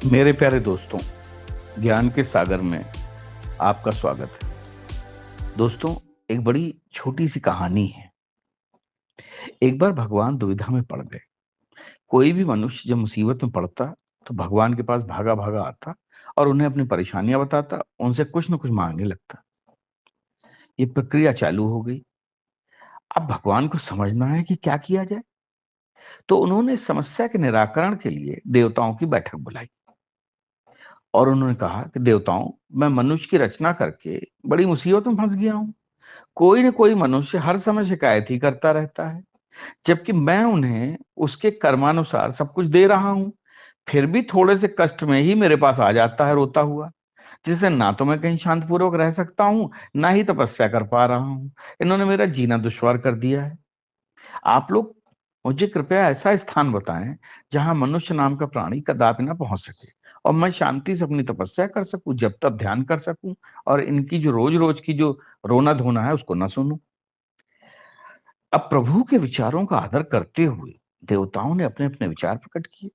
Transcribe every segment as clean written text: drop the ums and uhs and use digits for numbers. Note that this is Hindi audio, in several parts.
मेरे प्यारे दोस्तों, ज्ञान के सागर में आपका स्वागत है। दोस्तों, एक बड़ी छोटी सी कहानी है। एक बार भगवान दुविधा में पड़ गए। कोई भी मनुष्य जब मुसीबत में पड़ता तो भगवान के पास भागा भागा आता और उन्हें अपनी परेशानियां बताता, उनसे कुछ न कुछ मांगने लगता। ये प्रक्रिया चालू हो गई। अब भगवान को समझना है कि क्या किया जाए। तो उन्होंने इस समस्या के निराकरण के लिए देवताओं की बैठक बुलाई और उन्होंने कहा कि देवताओं, मैं मनुष्य की रचना करके बड़ी मुसीबत में फंस गया हूं। कोई न कोई मनुष्य हर समय शिकायत ही करता रहता है, जबकि मैं उन्हें उसके कर्मानुसार सब कुछ दे रहा हूँ। फिर भी थोड़े से कष्ट में ही मेरे पास आ जाता है रोता हुआ, जिससे ना तो मैं कहीं शांतिपूर्वक रह सकता हूँ, ना ही तपस्या कर पा रहा हूँ। इन्होंने मेरा जीना दुश्वार कर दिया है। आप लोग मुझे कृपया ऐसा स्थान बताएं जहां मनुष्य नाम का प्राणी कदापि ना पहुंच सके और मैं शांति से अपनी तपस्या कर सकूं, जब तक ध्यान कर सकूं और इनकी जो रोज रोज की जो रोना धोना है उसको ना सुनूं। अब प्रभु के विचारों का आदर करते हुए देवताओं ने अपने अपने विचार प्रकट किए।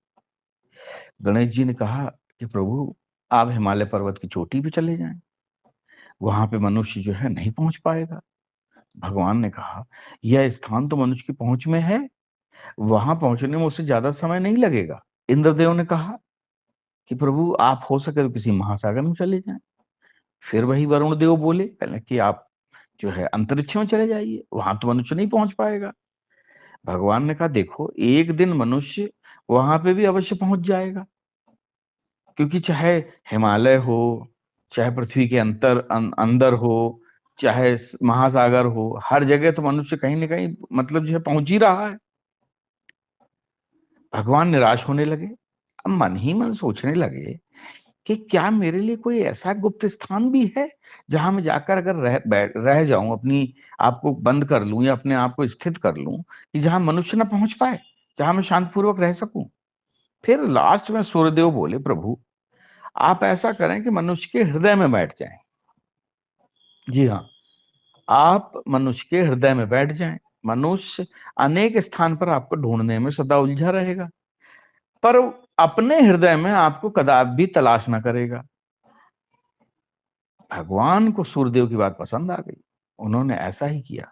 गणेश जी ने कहा कि प्रभु, आप हिमालय पर्वत की चोटी पे चले जाएं, वहां पे मनुष्य जो है नहीं पहुंच पाएगा। भगवान ने कहा, यह स्थान तो मनुष्य की पहुंच में है, वहां पहुंचने में उससे ज्यादा समय नहीं लगेगा। इंद्रदेव ने कहा कि प्रभु, आप हो सके तो किसी महासागर में चले जाएं। फिर वही वरुण देव बोले, पहले कि आप जो है अंतरिक्ष में चले जाइए, वहां तो मनुष्य नहीं पहुंच पाएगा। भगवान ने कहा, देखो, एक दिन मनुष्य वहां पे भी अवश्य पहुंच जाएगा, क्योंकि चाहे हिमालय हो, चाहे पृथ्वी के अंदर हो, चाहे महासागर हो, हर जगह तो मनुष्य कहीं ना कहीं मतलब जो है पहुंच ही रहा है। भगवान निराश होने लगे। अब मन ही मन सोचने लगे कि क्या मेरे लिए कोई ऐसा गुप्त स्थान भी है जहां मैं जाकर अगर रह जाऊं, अपनी आप को बंद कर लूं या अपने आप को स्थित कर लूं कि जहां मनुष्य ना पहुंच पाए, जहां मैं शांतिपूर्वक रह सकूं। फिर लास्ट में सूर्यदेव बोले, प्रभु, आप ऐसा करें कि मनुष्य के हृदय में बैठ जाएं। जी हाँ, आप मनुष्य के हृदय में बैठ जाएं। मनुष्य अनेक स्थान पर आपको ढूंढने में सदा उलझा रहेगा, पर अपने हृदय में आपको कदापि भी तलाश ना करेगा। भगवान को सूर्यदेव की बात पसंद आ गई। उन्होंने ऐसा ही किया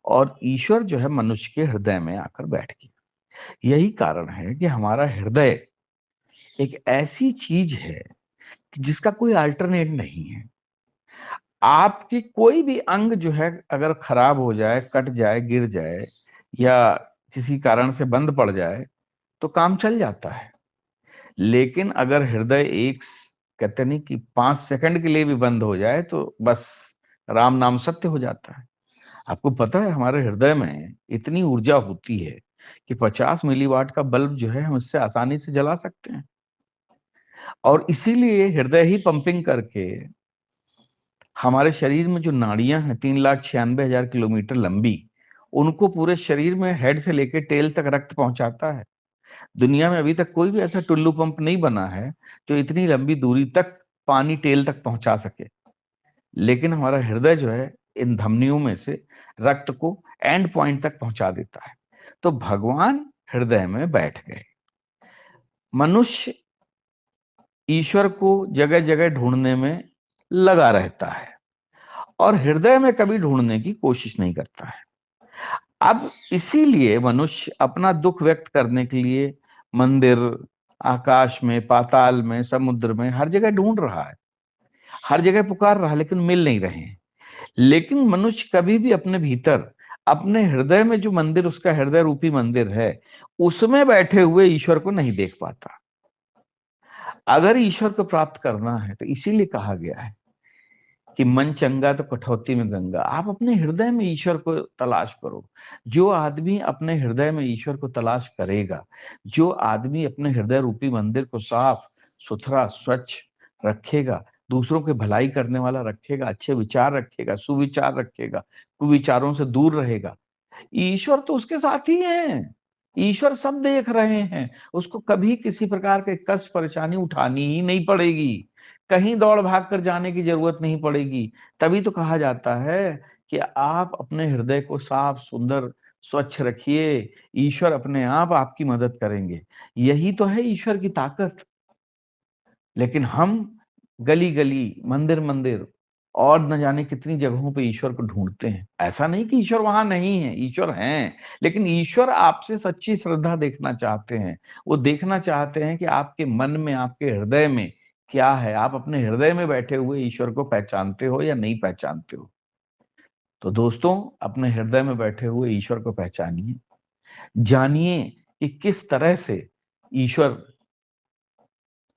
और ईश्वर जो है मनुष्य के हृदय में आकर बैठ गया। यही कारण है कि हमारा हृदय एक ऐसी चीज है कि जिसका कोई अल्टरनेट नहीं है। आपकी कोई भी अंग जो है अगर खराब हो जाए, कट जाए, गिर जाए या किसी कारण से बंद पड़ जाए तो काम चल जाता है। लेकिन अगर हृदय कहते नहीं कि 5 सेकंड के लिए भी बंद हो जाए तो बस राम नाम सत्य हो जाता है। आपको पता है हमारे हृदय में इतनी ऊर्जा होती है कि 50 मिलीवाट का बल्ब जो है हम इससे आसानी से जला सकते हैं। और इसीलिए हृदय ही पंपिंग करके हमारे शरीर में जो नाड़ियां हैं 3,96,000 किलोमीटर लंबी, उनको पूरे शरीर में हेड से लेकर टेल तक रक्त पहुंचाता है। दुनिया में अभी तक कोई भी ऐसा टुल्लू पंप नहीं बना है जो इतनी लंबी दूरी तक पानी टेल तक पहुंचा सके। लेकिन हमारा हृदय जो है इन धमनियों में से रक्त को एंड पॉइंट तक पहुंचा देता है। तो भगवान हृदय में बैठ गए। मनुष्य ईश्वर को जगह जगह ढूंढने में लगा रहता है और हृदय में कभी ढूंढने की कोशिश नहीं करता है। अब इसीलिए मनुष्य अपना दुख व्यक्त करने के लिए मंदिर, आकाश में, पाताल में, समुद्र में, हर जगह ढूंढ रहा है, हर जगह पुकार रहा है, लेकिन मिल नहीं रहे हैं। लेकिन मनुष्य कभी भी अपने भीतर, अपने हृदय में जो मंदिर, उसका हृदय रूपी मंदिर है, उसमें बैठे हुए ईश्वर को नहीं देख पाता। अगर ईश्वर को प्राप्त करना है तो इसीलिए कहा गया है कि मन चंगा तो कठौती में गंगा। आप अपने हृदय में ईश्वर को तलाश करो। जो आदमी अपने हृदय में ईश्वर को तलाश करेगा, जो आदमी अपने हृदय रूपी मंदिर को साफ सुथरा स्वच्छ रखेगा, दूसरों की भलाई करने वाला रखेगा, अच्छे विचार रखेगा, सुविचार रखेगा, कुविचारों से दूर रहेगा, ईश्वर तो उसके साथ ही है। ईश्वर सब देख रहे हैं। उसको कभी किसी प्रकार के कष्ट परेशानी उठानी ही नहीं पड़ेगी, कहीं दौड़ भाग कर जाने की जरूरत नहीं पड़ेगी। तभी तो कहा जाता है कि आप अपने हृदय को साफ सुंदर स्वच्छ रखिए, ईश्वर अपने आप आपकी मदद करेंगे। यही तो है ईश्वर की ताकत। लेकिन हम गली-गली, मंदिर-मंदिर और न जाने कितनी जगहों पे ईश्वर को ढूँढते हैं। ऐसा नहीं कि ईश्वर वहाँ नहीं है, ईश्वर हैं, लेकिन ईश्वर आपसे सच्ची श्रद्धा देखना चाहते हैं। वो देखना चाहते हैं कि आपके मन में, आपके हृदय में क्या है? आप अपने हृदय में बैठे हुए ईश्वर को पहचानते हो या नहीं पहचानते हो? तो दोस्तों, अपने हृदय में बैठे हुए ईश्वर को पहचानिए। जानिए कि किस तरह से ईश्वर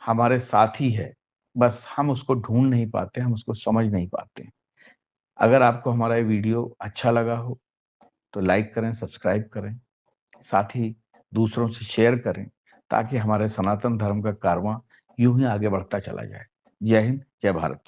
हमारे साथी है, बस हम उसको ढूँढ नहीं पाते, हम उसको समझ नहीं पाते। अगर आपको हमारा ये वीडियो अच्छा लगा हो, तो लाइक करें, सब्सक्राइब करें, साथ ही दूसरों से शेयर करें, ताकि हमारे सनातन धर्म का कारवां यूँ ही आगे बढ़ता चला जाए। जय हिंद, जय भारत।